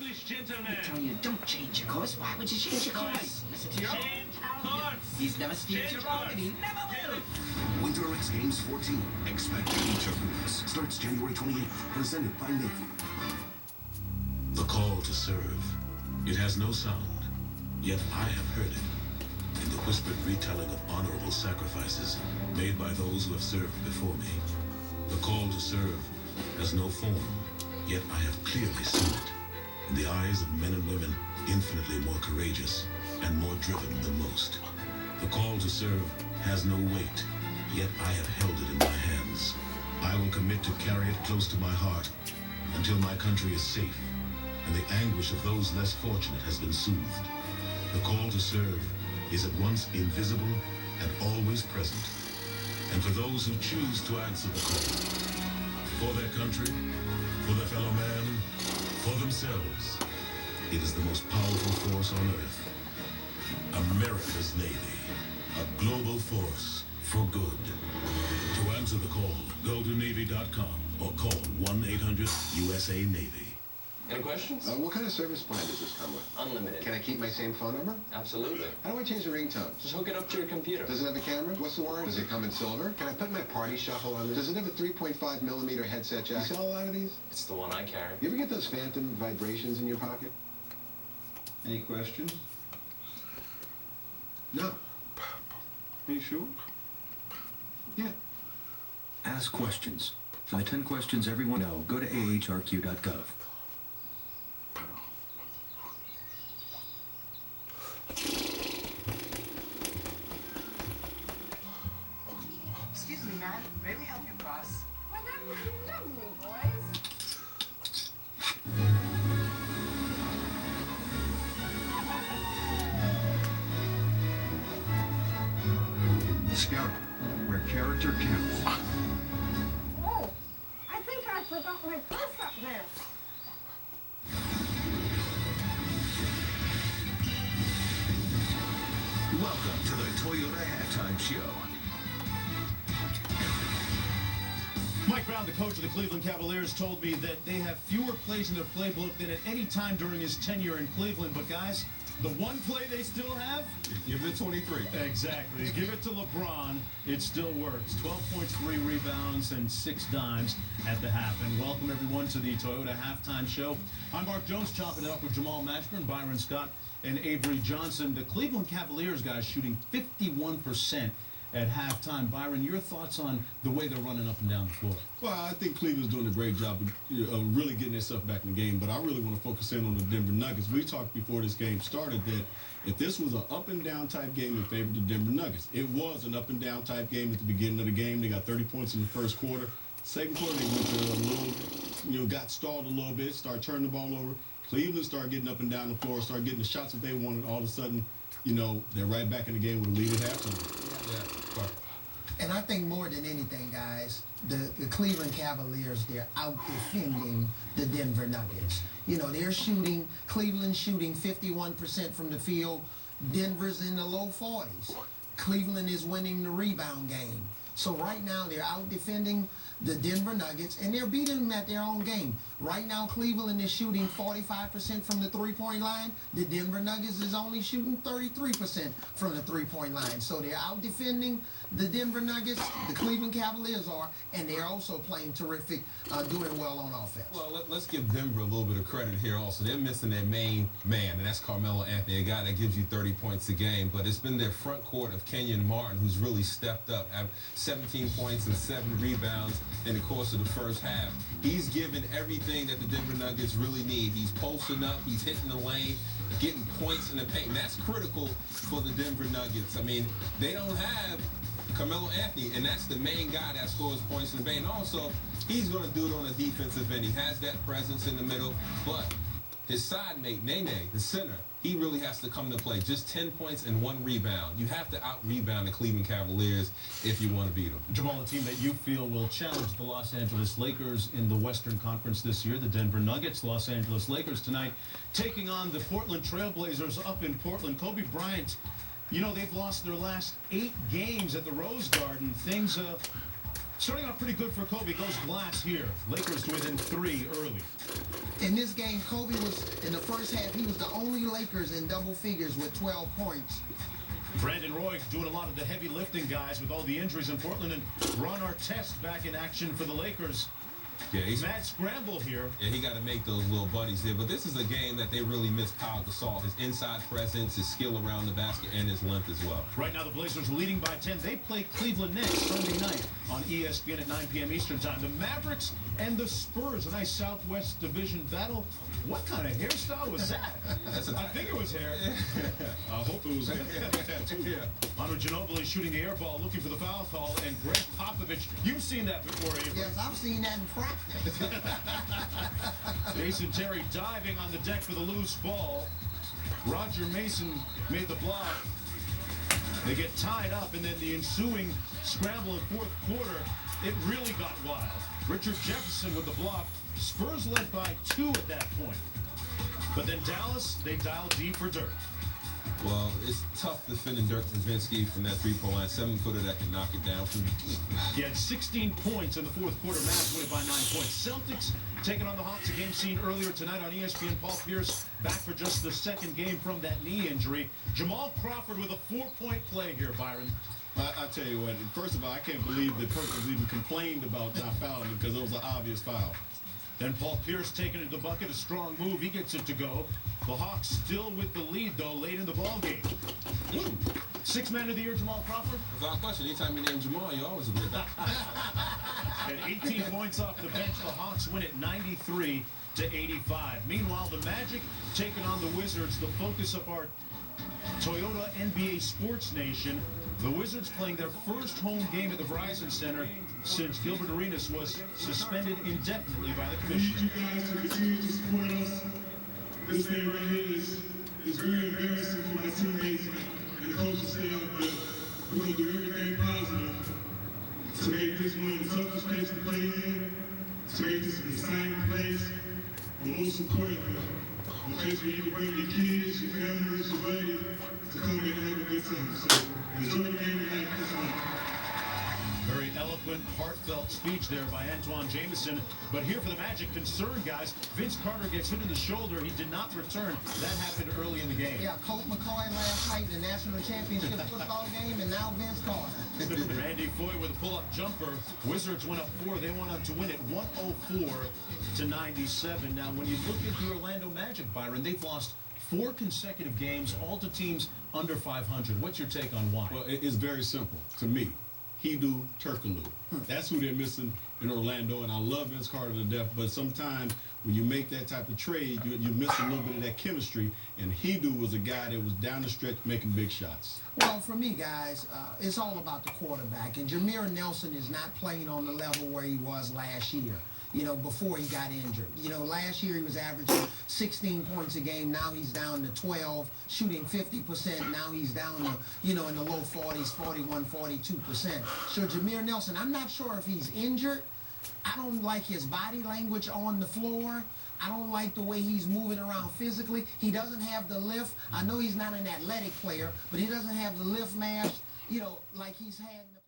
English gentlemen. I'm telling you, don't change your course. Why would you change your course? Listen to your own. Change course. He's never steered you wrong, and he never will. Winter Olympics Games 14. Expect any turbulence. Starts January 28th. Presented by Navy. The call to serve. It has no sound, yet I have heard it in the whispered retelling of honorable sacrifices made by those who have served before me. The call to serve has no form, yet I have clearly seen it in the eyes of men and women infinitely more courageous and more driven than most. The call to serve has no weight, yet I have held it in my hands. I will commit to carry it close to my heart until my country is safe and the anguish of those less fortunate has been soothed. The call to serve is at once invisible and always present. And for those who choose to answer the call, for their country, for their fellow man, for themselves, it is the most powerful force on earth. America's Navy, a global force for good. To answer the call, go to Navy.com or call 1-800-USA-NAVY. Any questions? What kind of service plan does this come with? Unlimited. Can I keep my same phone number? Absolutely. How do I change the ringtone? Just hook it up to your computer. Does it have a camera? What's the warranty? Does it come in silver? Can I put my party shuffle on this? Does it have a 3.5 millimeter headset jack? You sell a lot of these? It's the one I carry. You ever get those phantom vibrations in your pocket? Any questions? No. Are you sure? Yeah. Ask questions. For the 10 questions everyone knows, go to ahrq.gov. Excuse me, ma'am. May we help you cross? Whatever you love me, boys. Scout, where character counts. Oh, I think I forgot my purse up there. Welcome to the Toyota Halftime Show. Mike Brown, the coach of the Cleveland Cavaliers, told me that they have fewer plays in their playbook than at any time during his tenure in Cleveland. But guys, the one play they still have? Give it 23. Exactly. Give it to LeBron. It still works. 12 points, 3 rebounds, and 6 dimes at the half. And welcome, everyone, to the Toyota Halftime Show. I'm Mark Jones, chopping it up with Jamal Matchburn, Byron Scott, and Avery Johnson. The Cleveland Cavaliers, guys, shooting 51% at halftime. Byron, your thoughts on the way they're running up and down the floor? Well, I think Cleveland's doing a great job of really getting themselves back in the game, but I really want to focus in on the Denver Nuggets. We talked before this game started that if this was an up-and-down type game in favor of the Denver Nuggets, it was an up-and-down type game at the beginning of the game. They got 30 points in the first quarter. Second quarter, they went to a little, got stalled a little bit, started turning the ball over. Cleveland started getting up and down the floor, started getting the shots that they wanted. All of a sudden, they're right back in the game with a lead at halftime. Yeah. And I think more than anything, guys, the Cleveland Cavaliers, they're out defending the Denver Nuggets. Cleveland shooting 51% from the field. Denver's in the low 40s. Cleveland is winning the rebound game. So right now they're out defending the Denver Nuggets, and they're beating them at their own game. Right now, Cleveland is shooting 45% from the three-point line. The Denver Nuggets is only shooting 33% from the three-point line. So they're out defending the Denver Nuggets, the Cleveland Cavaliers are, and they're also playing terrific, doing well on offense. Well, let's give Denver a little bit of credit here also. They're missing their main man, and that's Carmelo Anthony, a guy that gives you 30 points a game. But it's been their front court of Kenyon Martin who's really stepped up. 17 points and 7 rebounds in the course of the first half. He's given everything that the Denver Nuggets really need. He's posting up, he's hitting the lane, getting points in the paint. And that's critical for the Denver Nuggets. I mean, they don't have Carmelo Anthony, and that's the main guy that scores points in the paint. And also, he's going to do it on the defensive end. He has that presence in the middle, but his side mate, Nene, the center, he really has to come to play. Just 10 points and 1 rebound. You have to out-rebound the Cleveland Cavaliers if you want to beat them. Jamal, a team that you feel will challenge the Los Angeles Lakers in the Western Conference this year, the Denver Nuggets. Los Angeles Lakers tonight taking on the Portland Trailblazers up in Portland. Kobe Bryant, they've lost their last 8 games at the Rose Garden. Things Starting off pretty good for Kobe. Goes glass here. Lakers to within 3 early. In this game, Kobe was, in the first half, he was the only Lakers in double figures with 12 points. Brandon Roy doing a lot of the heavy lifting, guys, with all the injuries in Portland. And Ron Artest back in action for the Lakers. Yeah, he's mad scramble here. Yeah, he got to make those little buddies there. But this is a game that they really miss Pau Gasol. His inside presence, his skill around the basket, and his length as well. Right now, the Blazers leading by 10. They play Cleveland next Sunday night on ESPN at 9 p.m. Eastern Time. The Mavericks and the Spurs, a nice Southwest Division battle. What kind of hairstyle was that? I think it was hair. I hope it was hair. Yeah. Manu Ginobili shooting the air ball, looking for the foul call, and Greg Popovich. You've seen that before, Avery. Yes, I've seen that in practice. Jason Terry diving on the deck for the loose ball. Roger Mason made the block. They get tied up, and then the ensuing scramble in fourth quarter, it really got wild. Richard Jefferson with the block. Spurs led by 2 at that point. But then Dallas, they dial deep for Dirk. Well, it's tough defending Dirk Nowitzki from that three-point line. 7-footer that can knock it down from deep. He had 16 points in the fourth quarter. Mavs win it by 9 points. Celtics taking on the Hawks. A game seen earlier tonight on ESPN. Paul Pierce back for just the second game from that knee injury. Jamal Crawford with a 4-point play here, Byron. I tell you what, first of all, I can't believe that Perkins even complained about not fouling him because it was an obvious foul. Then Paul Pierce taking it to the bucket, a strong move. He gets it to go. The Hawks still with the lead, though, late in the ballgame. 6th man of the year, Jamal Crawford. Without question, anytime you name Jamal, you always win that. And 18 points off the bench. The Hawks win it 93-85. Meanwhile, the Magic taking on the Wizards, the focus of our Toyota NBA Sports Nation. The Wizards playing their first home game at the Verizon Center since Gilbert Arenas was suspended indefinitely by the I need commissioner. you guys to continue to support us. This game right here is very embarrassing for my teammates and the coaching staff, but we're going to do everything positive to make this one of the toughest places to play in, to make this an exciting place, but most importantly, a place where you can bring your kids, your families, your buddies to come in and have a good time. So enjoy the game tonight. This one. Very eloquent, heartfelt speech there by Antoine Jameson. But here for the Magic, concern, guys. Vince Carter gets hit in the shoulder. He did not return. That happened early in the game. Yeah, Colt McCoy last night in the national championship football game, and now Vince Carter. Randy Foye with a pull-up jumper. Wizards went up 4. They went up to win it 104-97. Now, when you look at the Orlando Magic, Byron, they've lost 4 consecutive games, all to teams under 500. What's your take on why? Well, it's very simple to me. Hedo Turkoglu. That's who they're missing in Orlando, and I love Vince Carter to death, but sometimes when you make that type of trade, you miss a little bit of that chemistry, and Hedo was a guy that was down the stretch making big shots. Well, for me, guys, it's all about the quarterback, and Jameer Nelson is not playing on the level where he was last year, you know, before he got injured. You know, last year he was averaging 16 points a game. Now he's down to 12, shooting 50%. Now he's down to, you know, in the low 40s, 41, 42%. So Jameer Nelson, I'm not sure if he's injured. I don't like his body language on the floor. I don't like the way he's moving around physically. He doesn't have the lift. I know he's not an athletic player, but he doesn't have the lift mass, you know, like he's had.